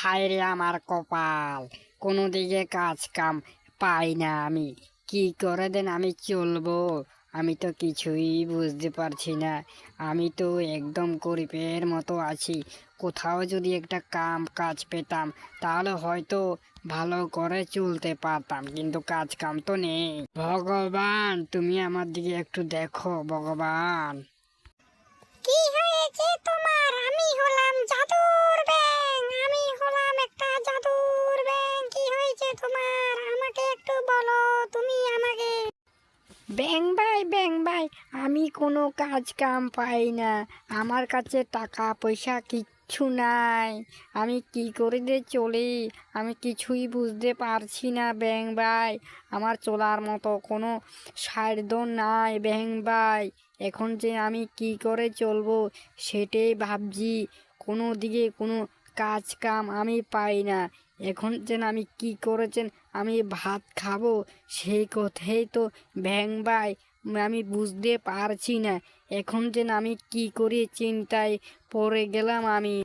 হায় রে আমার কপাল, কোনো দিকে কাজ কাম পাই না আমি। কি করে দেন আমি চলবো? আমি তো কিছুই বুঝতে পারছি না। আমি তো একদম গরিবের মতো আছি। কোথাও যদি একটা কাজ পেতাম তাহলে হয়তো ভালো করে চলতে পারতাম, কিন্তু কাজ কাম তো নেই। ভগবান, তুমি আমার দিকে একটু দেখো ভগবান। কি হয়েছে তোমার? আমি হলাম জাদুর ব্যাঙ, আমি হলাম একটা জাদুর ব্যাঙ। কি হয়েছে তোমার? আমাকে একটু বলো তুমি আমাকে। ব্যাং ভাই, আমি কোনো কাজ কাম পাই না। আমার কাছে টাকা পয়সা কিচ্ছু নাই। আমি কি করে যে চলি আমি কিছুই বুঝতে পারছি না ব্যাং ভাই। আমার চলার মতো কোনো সাধ্য নাই ব্যাং ভাই। এখন যে আমি কি করে চলবো সেটাই ভাবছি। কোনো দিকে কোনো কাজ কাম আমি পাই না। এখন যেন আমি কি করেছেন আমি ভাত খাবো সেই কথাই তো ব্যাং ভাই আমি বুঝতে পারছি না। এখন যেন আমি কি করি চিন্তায় পড়ে গেলাম আমি।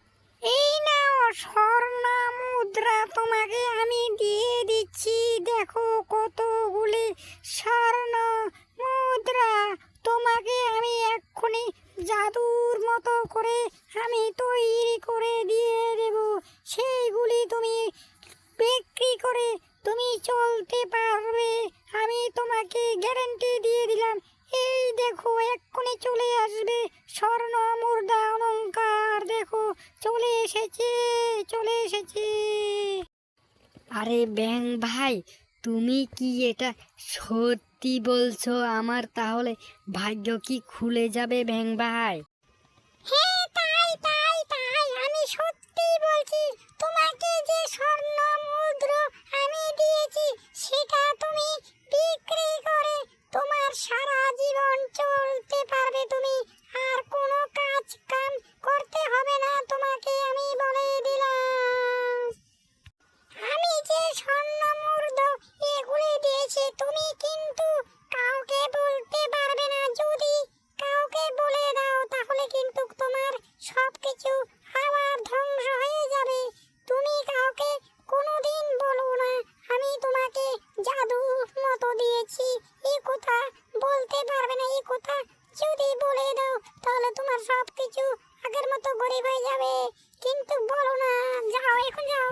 এই নাও স্বর্ণ মুদ্রা, তোমাকে আমি দিয়ে দিচ্ছি। দেখো কতগুলি স্বর্ণ মুদ্রা। তোমাকে আমি এক্ষুনি জাদুর মতো করে আমি তৈরি করে দিয়ে দেব। সেইগুলি তুমি বিক্রি করে তুমি চলতে পারবে। আমি তোমাকে গ্যারান্টি দিয়ে দিলাম। এই দেখো এক্ষুনি চলে আসবে স্বর্ণ মুদ্রা অলংকার। দেখো চলে এসেছে, চলে এসেছে। আরে ব্যাং ভাই, তুমি কি এটা সত্যি বলছো? আমার তাহলে ভাগ্য কি খুলে যাবে ব্যাং ভাই? হ্যাঁ, তাই তাই তাই আমি সত্যি বলছি। তোমাকে যে স্বর্ণ মুদ্রা আমি দিয়েছি সেটা তুমি বিক্রি করে তোমার সারা জীবন চলতে পারবে। তুমি আর কোনো কাজ কাম করতে হবে না, তোমাকে আমি বলে দিলাম। আমি যে স্বর্ণ মুদ্রা এগুলি দিয়েছি তুমি কিন্তু কাউকে বলতে পারবে না। যদি কাউকে বলে দাও তাহলে কিন্তু তোমার সবকিছু আবার ধ্বংস হয়ে যাবে। তুমি কাউকে কোনোদিন বলো না আমি তোমাকে জাদু মতো দিয়েছি। এই কথা বলতে পারবে না। এই কথা যদি বলে দাও তাহলে তোমার সবকিছু আগের মতো গরিব হয়ে যাবে। কিন্তু বলো না, যাও এখন যাও।